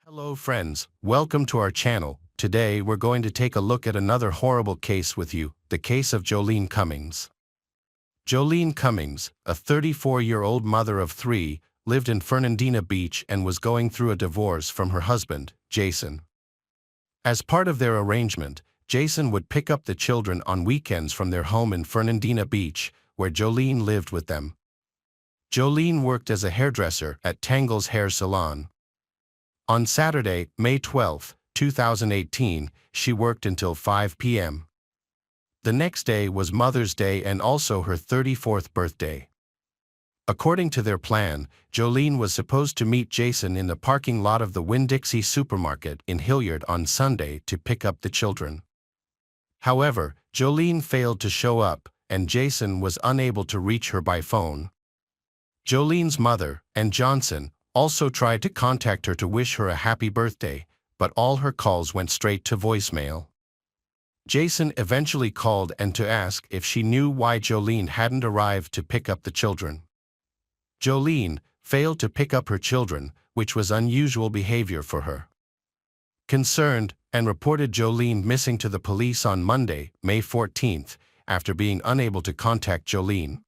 Hello friends, welcome to our channel. Today we're going to take a look at another horrible case with you, the case of Jolene Cummings. Jolene Cummings, a 34-year-old mother of three, lived in Fernandina Beach and was going through a divorce from her husband, Jason. As part of their arrangement, Jason would pick up the children on weekends from their home in Fernandina Beach, where Jolene lived with them. Jolene worked as a hairdresser at Tangle's Hair Salon. On Saturday, May 12, 2018, she worked until 5 p.m. The next day was Mother's Day and also her 34th birthday. According to their plan, Jolene was supposed to meet Jason in the parking lot of the Winn-Dixie supermarket in Hilliard on Sunday to pick up the children. However, Jolene failed to show up, and Jason was unable to reach her by phone. Jolene's mother, Ann Johnson, also tried to contact her to wish her a happy birthday, but all her calls went straight to voicemail. Jason eventually called and to ask if she knew why Jolene hadn't arrived to pick up the children. Jolene failed to pick up her children, which was unusual behavior for her. Concerned, Ann reported Jolene missing to the police on Monday, May 14th, after being unable to contact Jolene.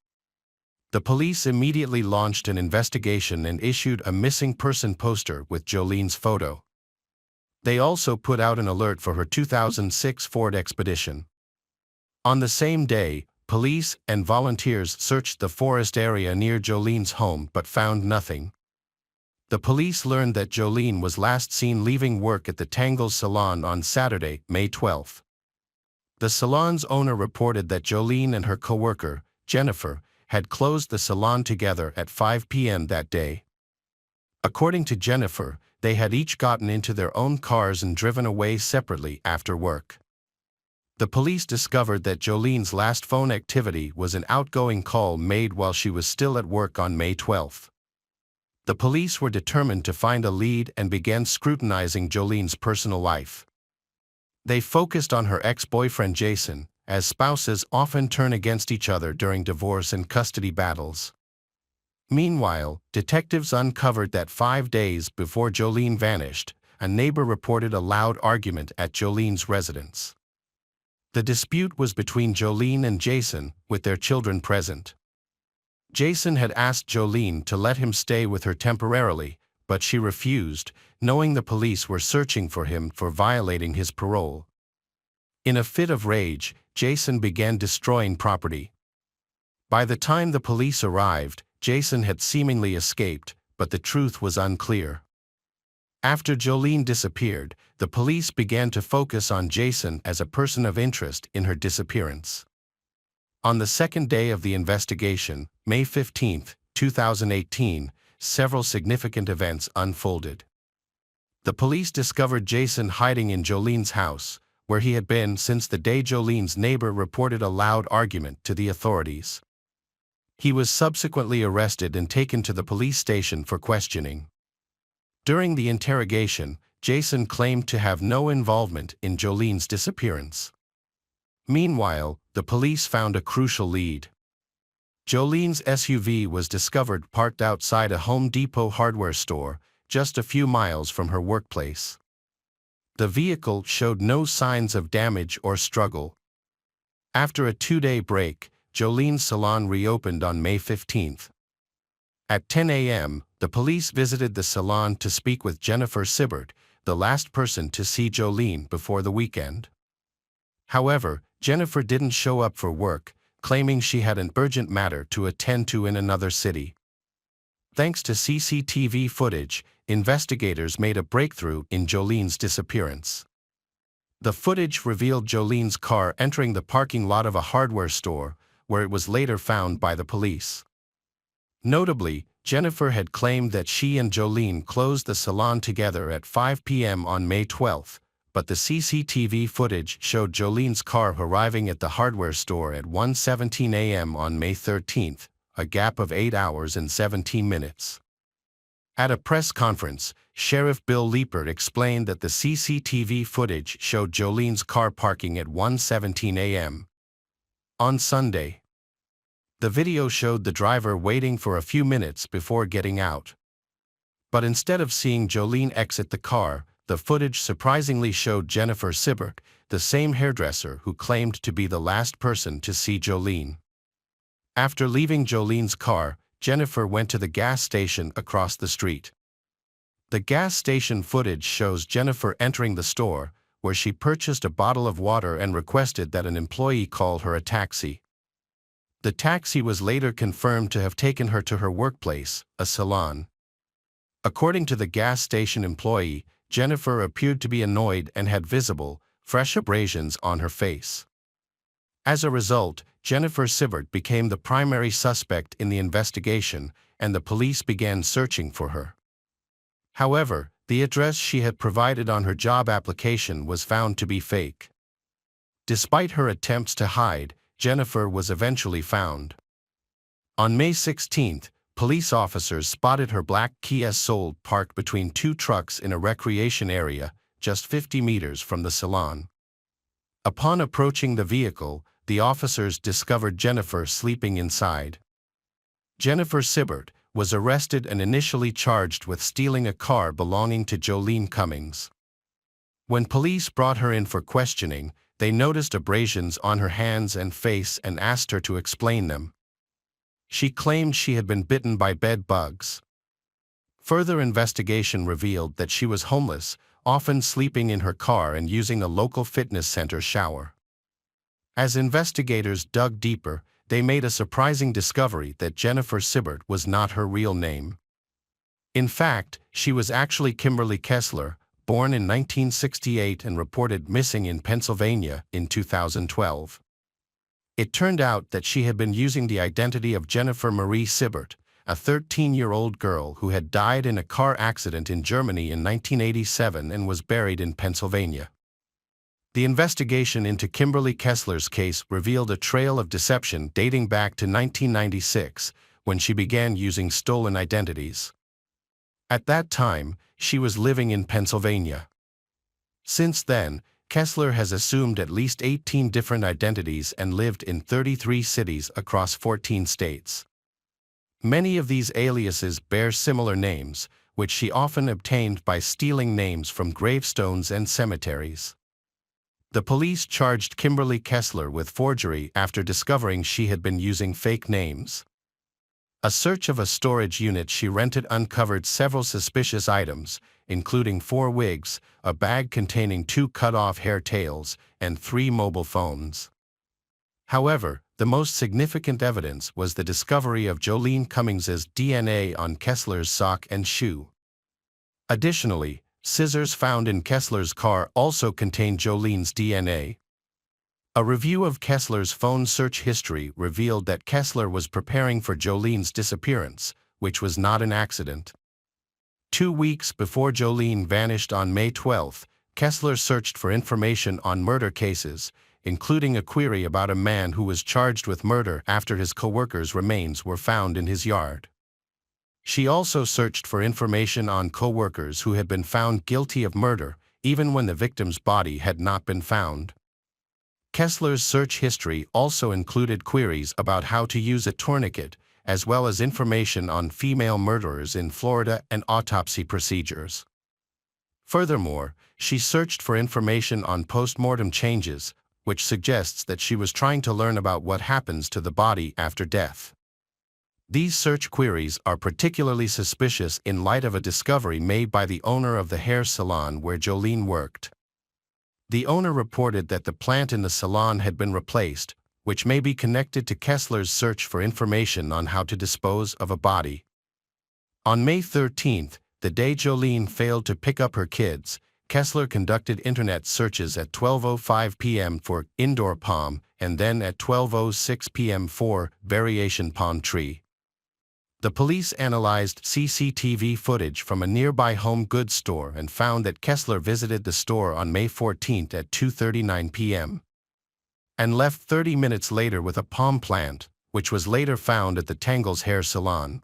The police immediately launched an investigation and issued a missing person poster with Jolene's photo. They also put out an alert for her 2006 Ford Expedition. On the same day, police and volunteers searched the forest area near Jolene's home but found nothing. The police learned that Jolene was last seen leaving work at the Tangle's salon on Saturday, May 12. The salon's owner reported that Jolene and her coworker, Jennifer, had closed the salon together at 5 p.m. that day. According to Jennifer, they had each gotten into their own cars and driven away separately after work. The police discovered that Jolene's last phone activity was an outgoing call made while she was still at work on May 12. The police were determined to find a lead and began scrutinizing Jolene's personal life. They focused on her ex-boyfriend Jason, as spouses often turn against each other during divorce and custody battles. Meanwhile, detectives uncovered that 5 days before Jolene vanished, a neighbor reported a loud argument at Jolene's residence. The dispute was between Jolene and Jason, with their children present. Jason had asked Jolene to let him stay with her temporarily, but she refused, knowing the police were searching for him for violating his parole. In a fit of rage, Jason began destroying property. By the time the police arrived, Jason had seemingly escaped, but the truth was unclear. After Jolene disappeared, the police began to focus on Jason as a person of interest in her disappearance. On the second day of the investigation, May 15, 2018, several significant events unfolded. The police discovered Jason hiding in Jolene's house, where he had been since the day Jolene's neighbor reported a loud argument to the authorities. He was subsequently arrested and taken to the police station for questioning. During the interrogation, Jason claimed to have no involvement in Jolene's disappearance. Meanwhile, the police found a crucial lead. Jolene's SUV was discovered parked outside a Home Depot hardware store, just a few miles from her workplace. The vehicle showed no signs of damage or struggle. After a 2-day break, Jolene's salon reopened on May 15. At 10 a.m., the police visited the salon to speak with Jennifer Sibbert, the last person to see Jolene before the weekend. However, Jennifer didn't show up for work, claiming she had an urgent matter to attend to in another city. Thanks to CCTV footage, investigators made a breakthrough in Jolene's disappearance. The footage revealed Jolene's car entering the parking lot of a hardware store, where it was later found by the police. Notably, Jennifer had claimed that she and Jolene closed the salon together at 5 p.m. on May 12, but the CCTV footage showed Jolene's car arriving at the hardware store at 1:17 a.m. on May 13, a gap of 8 hours and 17 minutes. At a press conference, Sheriff Bill Liepert explained that the CCTV footage showed Jolene's car parking at 1:17 a.m. on Sunday. The video showed the driver waiting for a few minutes before getting out. But instead of seeing Jolene exit the car, the footage surprisingly showed Jennifer Sibbert, the same hairdresser who claimed to be the last person to see Jolene. After leaving Jolene's car, Jennifer went to the gas station across the street. The gas station footage shows Jennifer entering the store, where she purchased a bottle of water and requested that an employee call her a taxi. The taxi was later confirmed to have taken her to her workplace, a salon. According to the gas station employee, Jennifer appeared to be annoyed and had visible, fresh abrasions on her face. As a result, Jennifer Sibbert became the primary suspect in the investigation, and the police began searching for her. However, the address she had provided on her job application was found to be fake. Despite her attempts to hide, Jennifer was eventually found. On May 16, police officers spotted her black Kia Soul parked between two trucks in a recreation area, just 50 meters from the salon. Upon approaching the vehicle, the officers discovered Jennifer sleeping inside. Jennifer Sibbert was arrested and initially charged with stealing a car belonging to Jolene Cummings. When police brought her in for questioning, they noticed abrasions on her hands and face and asked her to explain them. She claimed she had been bitten by bed bugs. Further investigation revealed that she was homeless, often sleeping in her car and using a local fitness center shower. As investigators dug deeper, they made a surprising discovery that Jennifer Sibbert was not her real name. In fact, she was actually Kimberly Kessler, born in 1968 and reported missing in Pennsylvania in 2012. It turned out that she had been using the identity of Jennifer Marie Sibbert, a 13-year-old girl who had died in a car accident in Germany in 1987 and was buried in Pennsylvania. The investigation into Kimberly Kessler's case revealed a trail of deception dating back to 1996, when she began using stolen identities. At that time, she was living in Pennsylvania. Since then, Kessler has assumed at least 18 different identities and lived in 33 cities across 14 states. Many of these aliases bear similar names, which she often obtained by stealing names from gravestones and cemeteries. The police charged Kimberly Kessler with forgery after discovering she had been using fake names. A search of a storage unit she rented uncovered several suspicious items, including 4 wigs, a bag containing 2 cut-off hair tails, and 3 mobile phones. However, the most significant evidence was the discovery of Jolene Cummings's DNA on Kessler's sock and shoe. Additionally, scissors found in Kessler's car also contained Jolene's DNA. A review of Kessler's phone search history revealed that Kessler was preparing for Jolene's disappearance, which was not an accident. 2 weeks before Jolene vanished on May 12, Kessler searched for information on murder cases, including a query about a man who was charged with murder after his co-worker's remains were found in his yard. She also searched for information on co-workers who had been found guilty of murder, even when the victim's body had not been found. Kessler's search history also included queries about how to use a tourniquet, as well as information on female murderers in Florida and autopsy procedures. Furthermore, she searched for information on post-mortem changes, which suggests that she was trying to learn about what happens to the body after death. These search queries are particularly suspicious in light of a discovery made by the owner of the hair salon where Jolene worked. The owner reported that the plant in the salon had been replaced, which may be connected to Kessler's search for information on how to dispose of a body. On May 13, the day Jolene failed to pick up her kids, Kessler conducted internet searches at 12:05 p.m. for indoor palm and then at 12:06 p.m. for variation palm tree. The police analyzed CCTV footage from a nearby home goods store and found that Kessler visited the store on May 14 at 2:39 p.m. and left 30 minutes later with a palm plant, which was later found at the Tangles Hair Salon.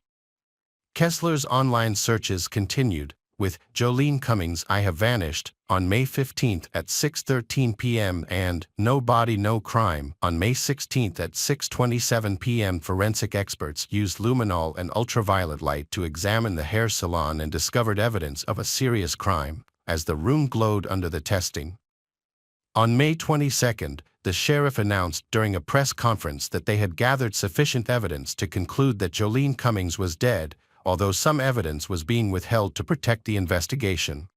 Kessler's online searches continued, with Jolene Cummings I Have Vanished on May 15 at 6:13 p.m. and No Body No Crime on May 16 at 6:27 p.m. Forensic experts used luminol and ultraviolet light to examine the hair salon and discovered evidence of a serious crime, as the room glowed under the testing. On May 22, the sheriff announced during a press conference that they had gathered sufficient evidence to conclude that Jolene Cummings was dead, although some evidence was being withheld to protect the investigation.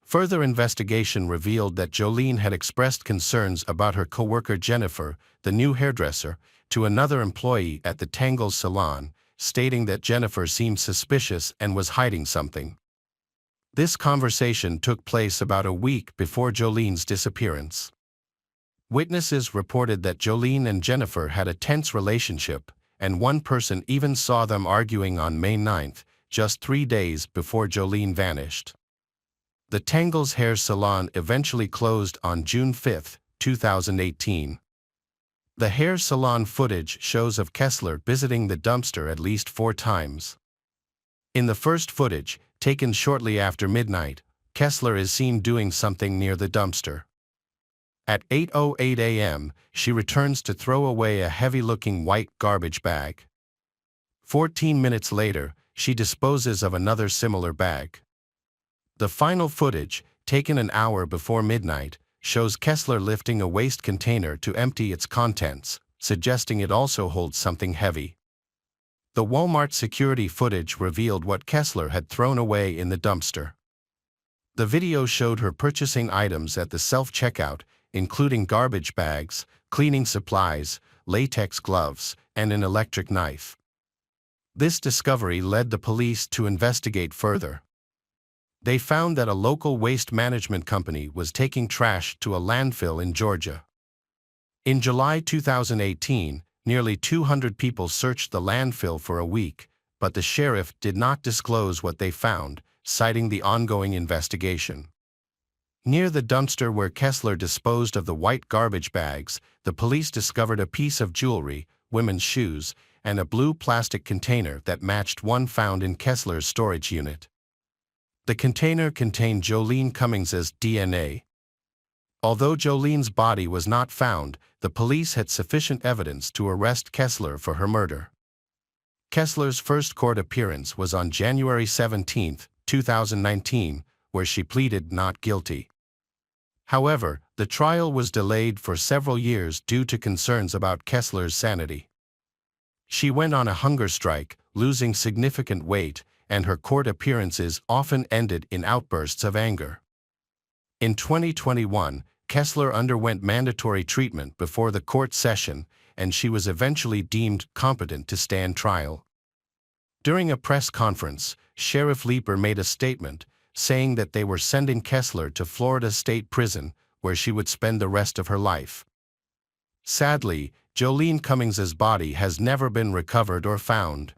Further investigation revealed that Jolene had expressed concerns about her coworker Jennifer, the new hairdresser, to another employee at the Tangles salon, stating that Jennifer seemed suspicious and was hiding something. This conversation took place about a week before Jolene's disappearance. Witnesses reported that Jolene and Jennifer had a tense relationship, and one person even saw them arguing on May 9, just 3 days before Jolene vanished. The Tangles hair salon eventually closed on June 5, 2018. The hair salon footage shows of Kessler visiting the dumpster at least 4 times. In the first footage, taken shortly after midnight, Kessler is seen doing something near the dumpster. At 8:08 a.m., she returns to throw away a heavy-looking white garbage bag. 14 minutes later, she disposes of another similar bag. The final footage, taken an hour before midnight, shows Kessler lifting a waste container to empty its contents, suggesting it also holds something heavy. The Walmart security footage revealed what Kessler had thrown away in the dumpster. The video showed her purchasing items at the self-checkout, including garbage bags, cleaning supplies, latex gloves, and an electric knife. This discovery led the police to investigate further. They found that a local waste management company was taking trash to a landfill in Georgia. In July 2018, nearly 200 people searched the landfill for a week, but the sheriff did not disclose what they found, citing the ongoing investigation. Near the dumpster where Kessler disposed of the white garbage bags, the police discovered a piece of jewelry, women's shoes, and a blue plastic container that matched one found in Kessler's storage unit. The container contained Jolene Cummings's DNA. Although Jolene's body was not found, the police had sufficient evidence to arrest Kessler for her murder. Kessler's first court appearance was on January 17, 2019, where she pleaded not guilty. However, the trial was delayed for several years due to concerns about Kessler's sanity. She went on a hunger strike, losing significant weight, and her court appearances often ended in outbursts of anger. In 2021, Kessler underwent mandatory treatment before the court session, and she was eventually deemed competent to stand trial. During a press conference, Sheriff Leeper made a statement, saying that they were sending Kessler to Florida State Prison, where she would spend the rest of her life. Sadly, Jolene Cummings's body has never been recovered or found.